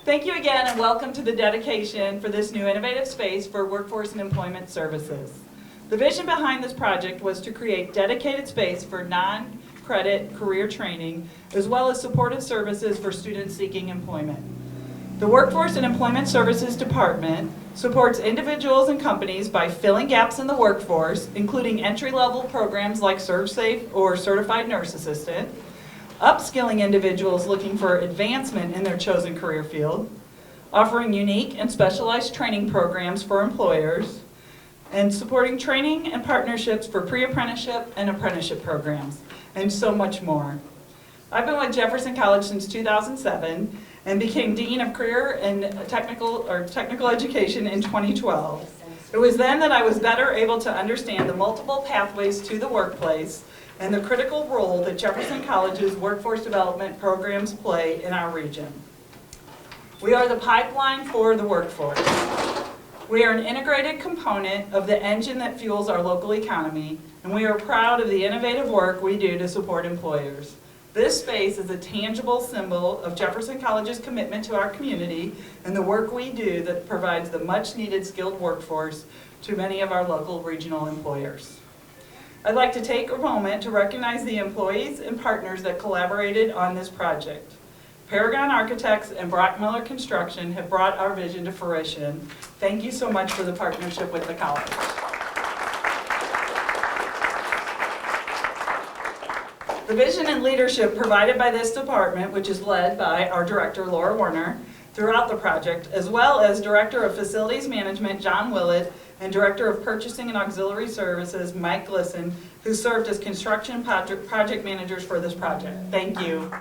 Thank you again and welcome to the dedication for this new innovative space for workforce and employment services. The vision behind this project was to create dedicated space for non-credit career training as well as supportive services for students seeking employment. The Workforce and Employment Services Department supports individuals and companies by filling gaps in the workforce, including entry-level programs like ServSafe or Certified Nurse Assistant, upskilling individuals looking for advancement in their chosen career field, offering unique and specialized training programs for employers, and supporting training and partnerships for pre-apprenticeship and apprenticeship programs, and so much more. I've been with Jefferson College since 2007 and became Dean of Career and Technical Education in 2012. It was then that I was better able to understand the multiple pathways to the workplace and the critical role that Jefferson College's workforce development programs play in our region. We are the pipeline for the workforce. We are an integrated component of the engine that fuels our local economy, and we are proud of the innovative work we do to support employers. This space is a tangible symbol of Jefferson College's commitment to our community and the work we do that provides the much-needed skilled workforce to many of our local regional employers. I'd like to take a moment to recognize the employees and partners that collaborated on this project. Paragon Architects and Brock Miller Construction have brought our vision to fruition. Thank you so much for the partnership with the college. The vision and leadership provided by this department, which is led by our director, Laura Warner, throughout the project, as well as Director of Facilities Management, John Willett, and Director of Purchasing and Auxiliary Services, Mike Glisson, who served as construction project managers for this project. Thank you.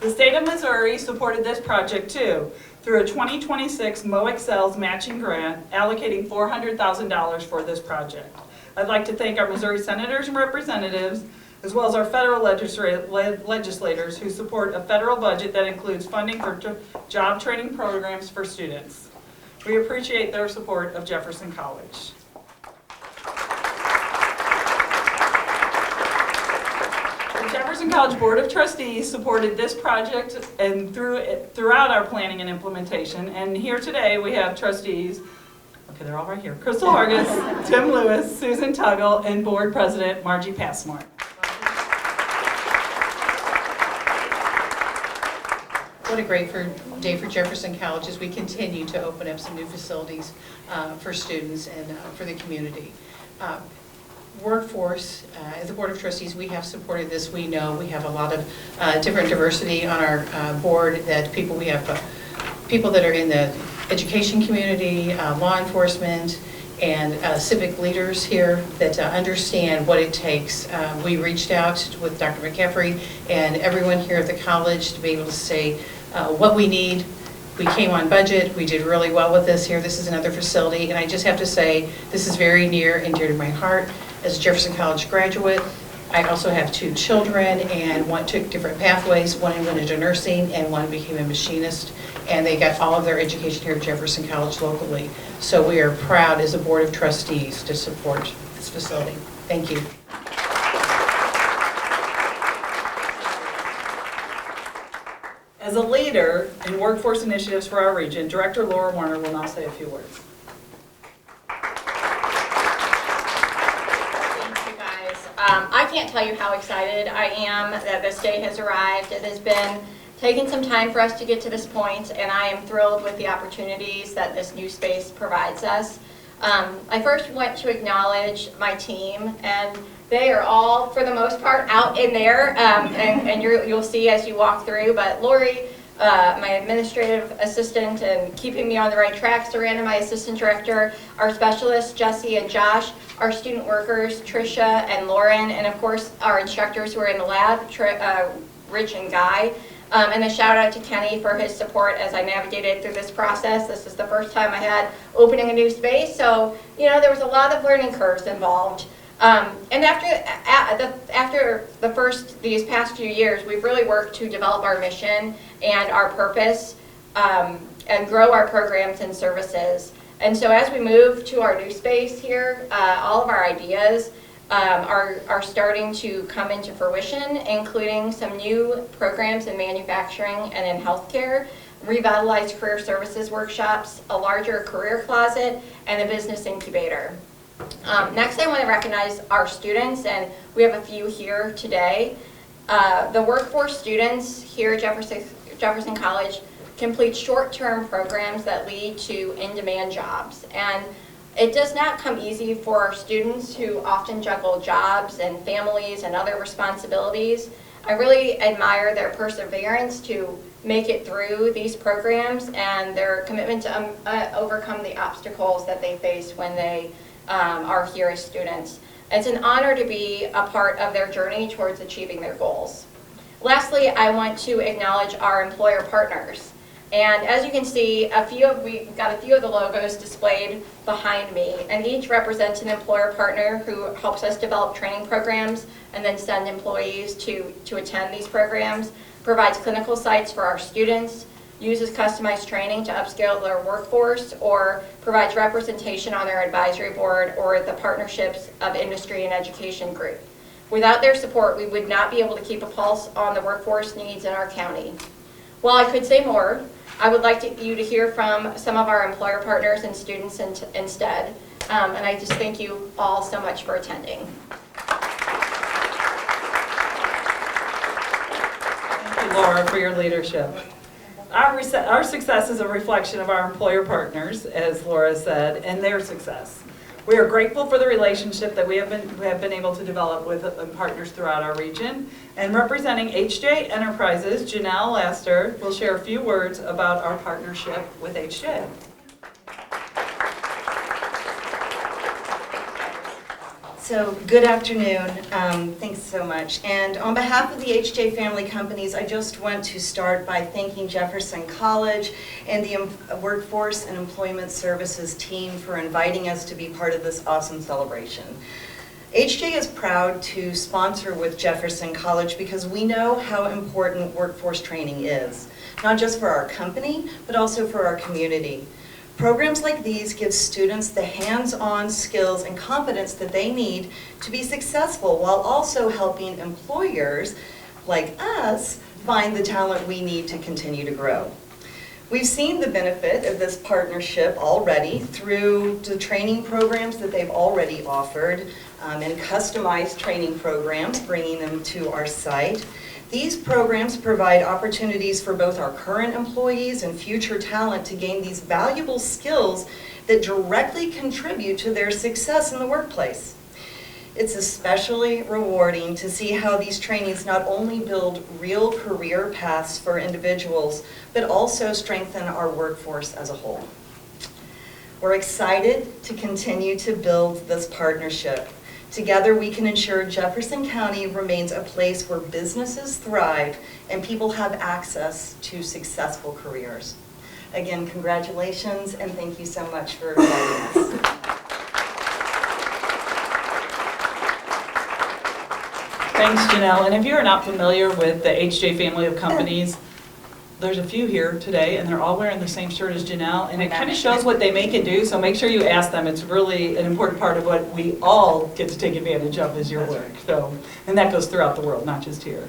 The state of Missouri supported this project too, through a 2026 MoExcel's matching grant, allocating $400,000 for this project. I'd like to thank our Missouri senators and representatives, as well as our federal legislators who support a federal budget that includes funding for job training programs for students. We appreciate their support of Jefferson College. The Jefferson College Board of Trustees supported this project and throughout our planning and implementation. And here today we have trustees, okay, they're all right here, Crystal Hargis, Tim Lewis, Susan Tuggle, and Board President Margie Passmore. What a great day for Jefferson College as we continue to open up some new facilities for students and for the community. Workforce, as the Board of Trustees, we have supported this. We know we have a lot of different diversity on our board, that we have people that are in the education community, law enforcement, and civic leaders here that understand what it takes. We reached out with Dr. McCaffrey and everyone here at the college to be able to say what we need. We came on budget. We did really well with this here. This is another facility, and I just have to say this is very near and dear to my heart. As a Jefferson College graduate, I also have 2 children, and one took different pathways. One went into nursing, and one became a machinist, and they got all of their education here at Jefferson College locally. So we are proud as a Board of Trustees to support this facility. Thank you. As a leader in workforce initiatives for our region, Director Laura Warner will now say a few words. I can't tell you how excited I am that this day has arrived. It has been taking some time for us to get to this point, and I am thrilled with the opportunities that this new space provides us. I first want to acknowledge my team, and they are all, for the most part, out in there, and you'll see as you walk through. But Lori, my administrative assistant, and keeping me on the right track, Saranda, my assistant director, our specialists, Jesse and Josh, our student workers, Tricia and Lauren, and of course our instructors who are in the lab, Rich and Guy. And a shout out to Kenny for his support as I navigated through this process. This is the first time I had opening a new space, so there was a lot of learning curves involved. And after these past few years, we've really worked to develop our mission and our purpose and grow our programs and services. And so as we move to our new space here, all of our ideas are starting to come into fruition, including some new programs in manufacturing and in healthcare, revitalized career services workshops, a larger career closet, and a business incubator. Next, I want to recognize our students, and we have a few here today. The workforce students here at Jefferson College complete short-term programs that lead to in-demand jobs. And it does not come easy for our students who often juggle jobs and families and other responsibilities. I really admire their perseverance to make it through these programs and their commitment to overcome the obstacles that they face when they are here as students. It's an honor to be a part of their journey towards achieving their goals. Lastly, I want to acknowledge our employer partners. And as you can see, we've got a few of the logos displayed behind me, and each represents an employer partner who helps us develop training programs and then send employees to attend these programs, provides clinical sites for our students, uses customized training to upscale their workforce, or provides representation on their advisory board or the partnerships of industry and education group. Without their support, we would not be able to keep a pulse on the workforce needs in our county. While I could say more, I would like you to hear from some of our employer partners and students instead. And I just thank you all so much for attending. Thank you, Laura, for your leadership. Our success is a reflection of our employer partners, as Laura said, and their success. We are grateful for the relationship that we have been able to develop with partners throughout our region. And representing HJ Enterprises, Janelle Laster will share a few words about our partnership with HJ. So, good afternoon. Thanks so much. And on behalf of the HJ family companies, I just want to start by thanking Jefferson College and the Workforce and Employment Services team for inviting us to be part of this awesome celebration. HJ is proud to sponsor with Jefferson College because we know how important workforce training is, not just for our company, but also for our community. Programs like these give students the hands-on skills and competence that they need to be successful while also helping employers like us find the talent we need to continue to grow. We've seen the benefit of this partnership already through the training programs that they've already offered and customized training programs, bringing them to our site. These programs provide opportunities for both our current employees and future talent to gain these valuable skills that directly contribute to their success in the workplace. It's especially rewarding to see how these trainings not only build real career paths for individuals, but also strengthen our workforce as a whole. We're excited to continue to build this partnership. Together, we can ensure Jefferson County remains a place where businesses thrive and people have access to successful careers. Again, congratulations, and thank you so much for inviting us. Thanks, Janelle. And if you're not familiar with the HJ family of companies, there's a few here today, and they're all wearing the same shirt as Janelle, and it kind of shows what they make and do, so make sure you ask them. It's really an important part of what we all get to take advantage of is your work. So, and that goes throughout the world, not just here.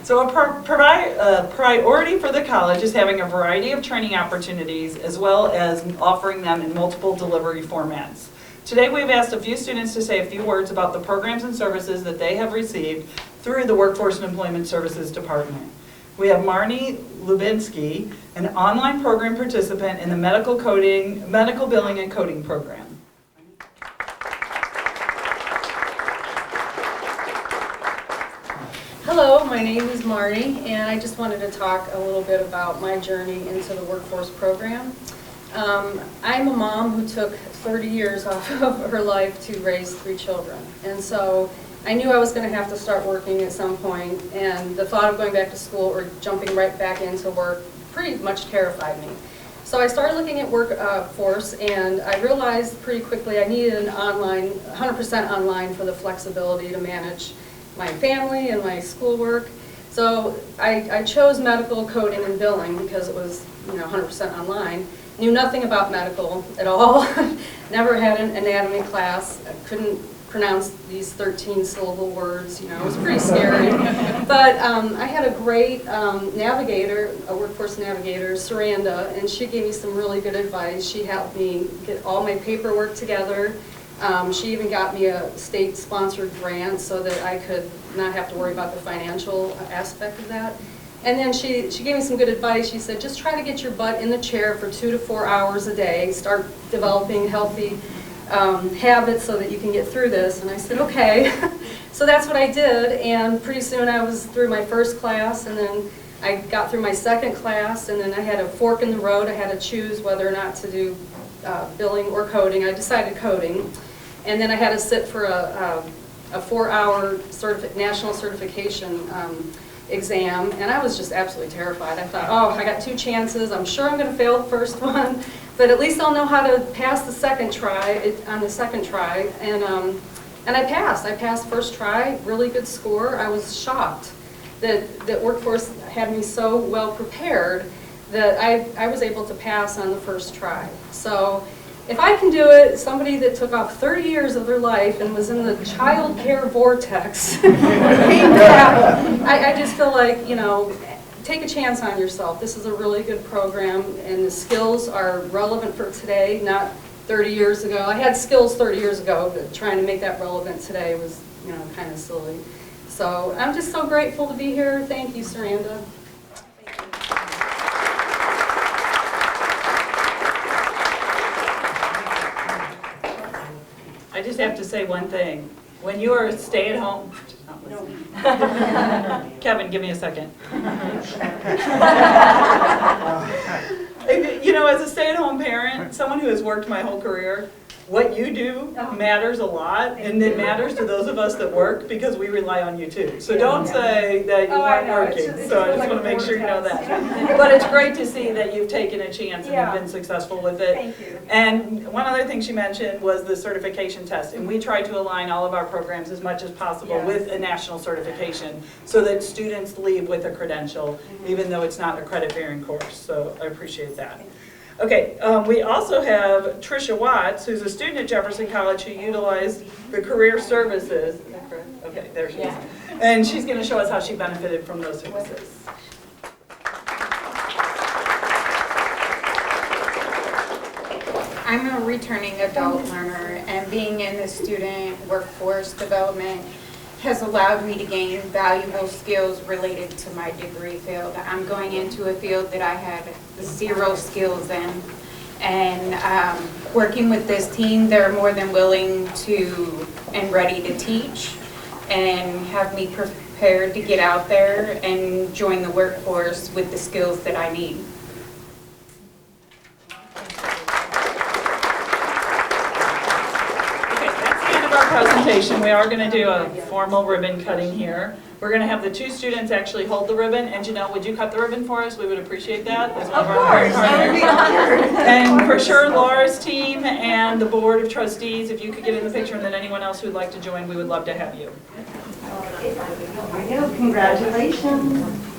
So a priority for the college is having a variety of training opportunities as well as offering them in multiple delivery formats. Today we've asked a few students to say a few words about the programs and services that they have received through the Workforce and Employment Services Department. We have Marnie Lubinsky, an online program participant in the medical billing and coding program. Hello, my name is Marnie, and I just wanted to talk a little bit about my journey into the workforce program. I'm a mom who took 30 years off of her life to raise 3 children, and so I knew I was going to have to start working at some point, and the thought of going back to school or jumping right back into work pretty much terrified me. So I started looking at workforce, and I realized pretty quickly I needed an online, 100% online for the flexibility to manage my family and my schoolwork. So I chose medical coding and billing because it was 100% online. Knew nothing about medical at all. Never had an anatomy class. I couldn't pronounce these 13-syllable words. You know, it was pretty scary. But I had a great navigator, a workforce navigator, Saranda, and she gave me some really good advice. She helped me get all my paperwork together. She even got me a state-sponsored grant so that I could not have to worry about the financial aspect of that. And then she gave me some good advice. She said, just try to get your butt in the chair for 2 to 4 hours a day. Start developing healthy habits so that you can get through this. And I said, okay. So that's what I did. And pretty soon I was through my first class, and then I got through my second class, and then I had a fork in the road. I had to choose whether or not to do billing or coding. I decided coding. And then I had to sit for a 4-hour national certification exam, and I was just absolutely terrified. I thought, oh, I got 2 chances. I'm sure I'm going to fail the first one, but at least I'll know how to pass the second try, on the second try. And I passed. I passed first try, really good score. I was shocked that Workforce had me so well prepared that I was able to pass on the first try. So if I can do it, somebody that took off 30 years of their life and was in the child care vortex came back, I just feel like, you know, take a chance on yourself. This is a really good program, and the skills are relevant for today, not 30 years ago. I had skills 30 years ago, but trying to make that relevant today was, you know, kind of silly. So I'm just so grateful to be here. Thank you, Saranda. I just have to say one thing. When you are a stay-at-home, Kevin, give me a second. You know, as a stay-at-home parent, someone who has worked my whole career, what you do matters a lot, and it matters to those of us that work because we rely on you too. So don't say that you weren't working. So I just want to make sure you know that. But it's great to see that you've taken a chance and you've been successful with it. Thank you. And one other thing she mentioned was the certification test, and we try to align all of our programs as much as possible with a national certification so that students leave with a credential, even though it's not a credit-bearing course. So I appreciate that. Okay, we also have Tricia Watts, who's a student at Jefferson College who utilized the career services. Is that correct? Okay, there she is. And she's going to show us how she benefited from those services. I'm a returning adult learner, and being in the student workforce development has allowed me to gain valuable skills related to my degree field. I'm going into a field that I had 0 skills in, and working with this team, they're more than willing to and ready to teach and have me prepared to get out there and join the workforce with the skills that I need. Presentation. We are going to do a formal ribbon cutting here. We're going to have the 2 students actually hold the ribbon. And Janelle, would you cut the ribbon for us? We would appreciate that. As one of our partners. And for sure, Laura's team and the Board of Trustees, if you could get in the picture, and then anyone else who'd like to join, we would love to have you. Congratulations.